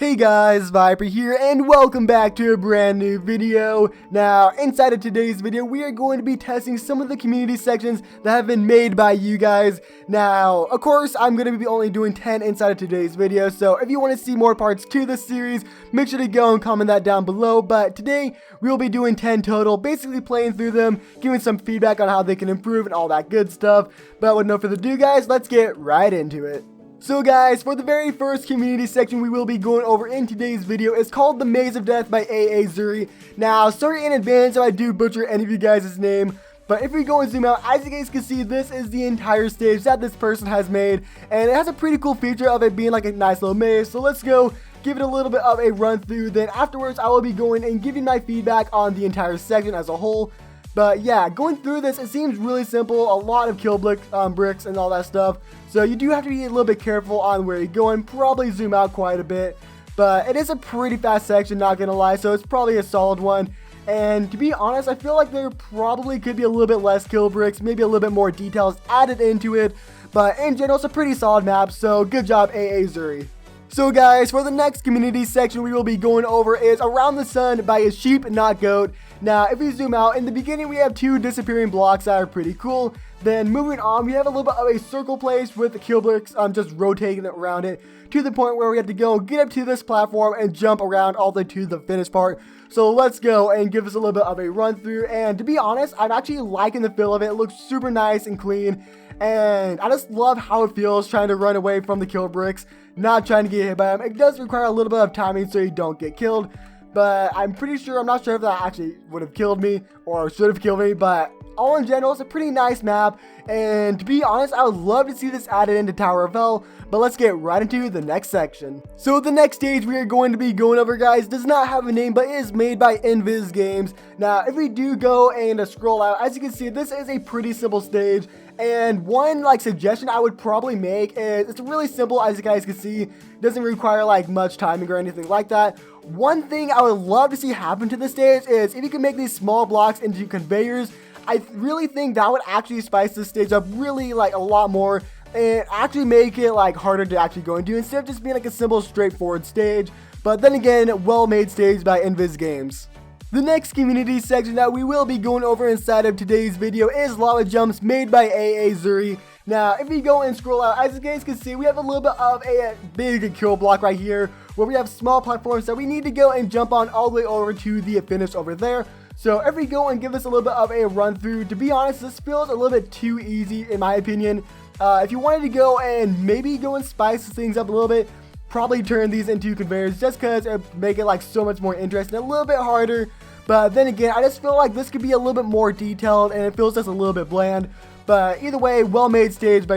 Hey guys, Viper here, and welcome back to a brand new video. Now, inside of today's video, we are going to be testing some of the community sections that have been made by you guys. Now, of course, I'm going to be only doing 10 inside of today's video, so if you want to see more parts to this series, make sure to go and comment that down below. But today, we will be doing 10 total, basically playing through them, giving some feedback on how they can improve and all that good stuff. But with no further ado, guys, let's get right into it. So guys, for the very first community section we will be going over in today's video is called The Maze of Death by Zuri. Now, sorry in advance if I do butcher any of you guys' name, but if we go and zoom out, as you guys can see, this is the entire stage that this person has made, and it has a pretty cool feature of it being like a nice little maze. So let's go give it a little bit of a run through, then afterwards I will be going and giving my feedback on the entire section as a whole. But yeah, going through this, it seems really simple, a lot of kill bricks and all that stuff. So you do have to be a little bit careful on where you're going, probably zoom out quite a bit. But it is a pretty fast section, not gonna lie, so it's probably a solid one. And to be honest, I feel like there probably could be a little bit less kill bricks, maybe a little bit more details added into it. But in general, it's a pretty solid map, so good job Zuri. So guys, for the next community section we will be going over is Around the Sun by A Sheep Not Goat. Now, if we zoom out, in the beginning we have two disappearing blocks that are pretty cool. Then moving on, we have a little bit of a circle place with the kill bricks just rotating around it to the point where we have to go get up to this platform and jump around all the way to the finish part. So let's go and give us a little bit of a run through. And to be honest, I'm actually liking the feel of it. It looks super nice and clean. And I just love how it feels trying to run away from the kill bricks, not trying to get hit by them. It does require a little bit of timing so you don't get killed. But I'm not sure if that actually would have killed me or should have killed me. But all in general, it's a pretty nice map. And to be honest, I would love to see this added into Tower of Hell. But let's get right into the next section. So the next stage we are going to be going over, guys, does not have a name, but is made by Invis Games. Now, if we do go and scroll out, as you can see, this is a pretty simple stage. And one suggestion I would probably make is it's really simple, as you guys can see. Doesn't require much timing or anything like that. One thing I would love to see happen to this stage is if you can make these small blocks into conveyors. I really think that would actually spice this stage up really a lot more and actually make it harder to actually go into instead of just being a simple straightforward stage. But then again, well made stage by Invis Games. The next community section that we will be going over inside of today's video is Lava Jumps made by Zuri. Now, if you go and scroll out, as you guys can see, we have a little bit of a big kill block right here where we have small platforms that we need to go and jump on all the way over to the finish over there. So if we go and give this a little bit of a run through, to be honest, this feels a little bit too easy in my opinion. If you wanted to go and maybe go and spice things up a little bit, probably turn these into conveyors just because it would make it so much more interesting, a little bit harder. But then again, I just feel like this could be a little bit more detailed and it feels just a little bit bland. But either way, well made stage by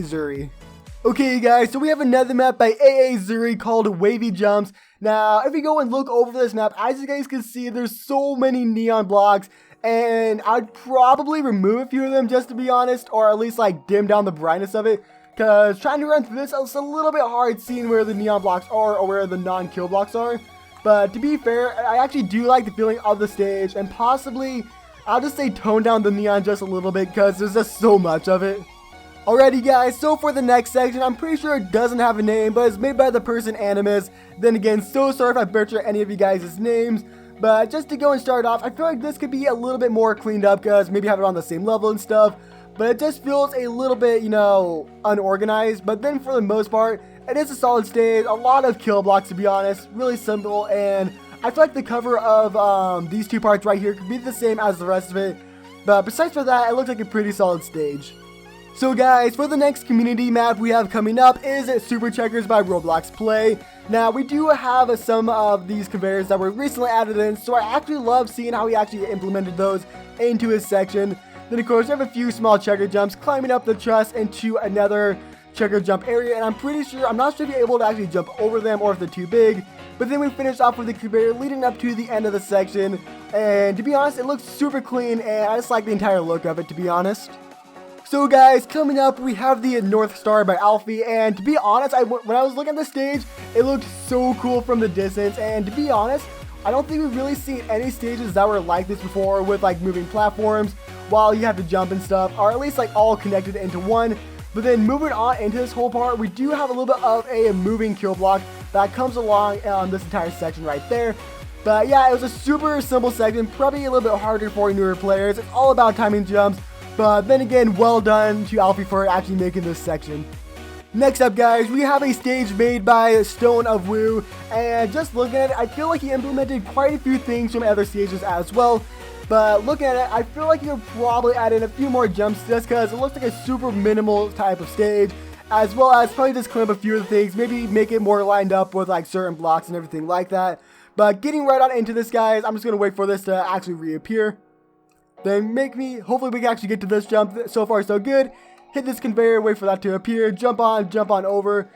Zuri. Okay guys, so we have another map by Zuri called Wavy Jumps. Now, if we go and look over this map, as you guys can see, there's so many neon blocks. And I'd probably remove a few of them just to be honest, or at least dim down the brightness of it. Because trying to run through this, it's a little bit hard seeing where the neon blocks are or where the non-kill blocks are. But to be fair, I actually do like the feeling of the stage, and possibly, I'll just say tone down the neon just a little bit because there's just so much of it. Alrighty guys, so for the next section, I'm pretty sure it doesn't have a name, but it's made by the person Animus. Then again, so sorry if I butcher any of you guys' names. But just to go and start off, I feel like this could be a little bit more cleaned up because maybe have it on the same level and stuff. But it just feels a little bit, unorganized. But then for the most part, it is a solid stage, a lot of kill blocks to be honest, really simple, and I feel like the cover of these two parts right here could be the same as the rest of it, but besides for that, it looks like a pretty solid stage. So guys, for the next community map we have coming up is Super Checkers by Roblox Play. Now, we do have some of these conveyors that were recently added in, so I actually love seeing how he actually implemented those into his section. Then of course, we have a few small checker jumps climbing up the truss into another checker jump area, and I'm not sure if you're able to actually jump over them or if they're too big. But then we finish off with the conveyor leading up to the end of the section, and to be honest, it looks super clean and I just like the entire look of it, to be honest. So guys, coming up we have the North Star by Alfie, and to be honest, when I was looking at the stage, it looked so cool from the distance, and to be honest, I don't think we've really seen any stages that were like this before with moving platforms while you have to jump and stuff, or at least all connected into one. But then moving on into this whole part, we do have a little bit of a moving kill block that comes along this entire section right there. But yeah, it was a super simple section, probably a little bit harder for newer players. It's all about timing jumps, but then again, well done to Alfie for actually making this section. Next up, guys, we have a stage made by Stone of Whoo, and just looking at it, I feel like he implemented quite a few things from other stages as well. But looking at it, I feel like you could probably add in a few more jumps just because it looks like a super minimal type of stage, as well as probably just clean up a few of the things, maybe make it more lined up with like certain blocks and everything like that. But getting right on into this, guys, I'm just going to wait for this to actually reappear. Then hopefully we can actually get to this jump. So far so good. Hit this conveyor, wait for that to appear, jump on over.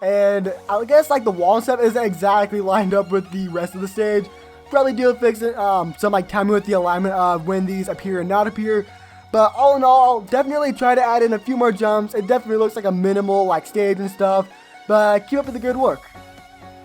And I guess like the wall step isn't exactly lined up with the rest of the stage. Probably do fix it, some like timing with the alignment of when these appear and not appear. But all in all, definitely try to add in a few more jumps. It definitely looks like a minimal like stage and stuff. But keep up with the good work.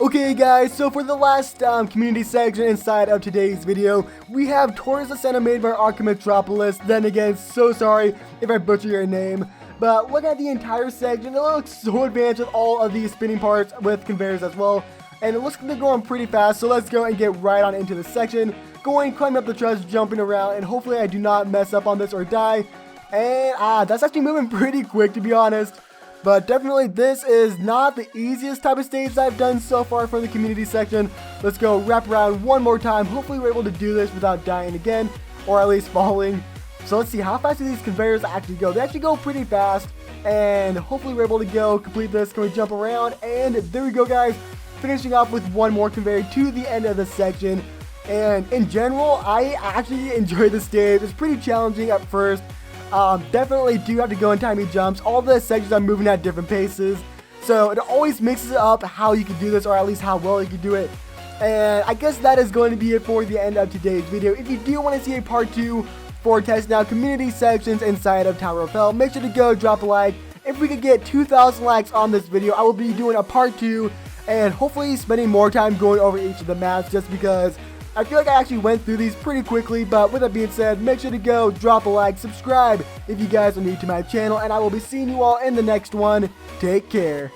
Okay guys, so for the last community section inside of today's video, we have Tours the Center made by Metropolis. Then again, so sorry if I butcher your name. But look at the entire section, it looks so advanced with all of these spinning parts with conveyors as well. And it looks like they're going pretty fast, so let's go and get right on into the section. Going, climbing up the truss, jumping around, and hopefully I do not mess up on this or die. And that's actually moving pretty quick, to be honest. But definitely this is not the easiest type of stage that I've done so far for the community section. Let's go wrap around one more time. Hopefully we're able to do this without dying again, or at least falling. So let's see, how fast do these conveyors actually go? They actually go pretty fast, and hopefully we're able to go complete this. Can we jump around? And there we go, guys. Finishing off with one more conveyor to the end of the section. And in general, I actually enjoy the stage. It's pretty challenging at first. Definitely do have to go in timing jumps. All the sections are moving at different paces, so it always mixes it up how you can do this, or at least how well you can do it. And I guess that is going to be it for the end of today's video. If you do want to see a part 2 for testing out community sections inside of Tower of Hell, make sure to go drop a like. If we could get 2,000 likes on this video, I will be doing a part 2 and hopefully spending more time going over each of the maps, just because I feel like I actually went through these pretty quickly. But with that being said, make sure to go drop a like, subscribe if you guys are new to my channel, and I will be seeing you all in the next one. Take care.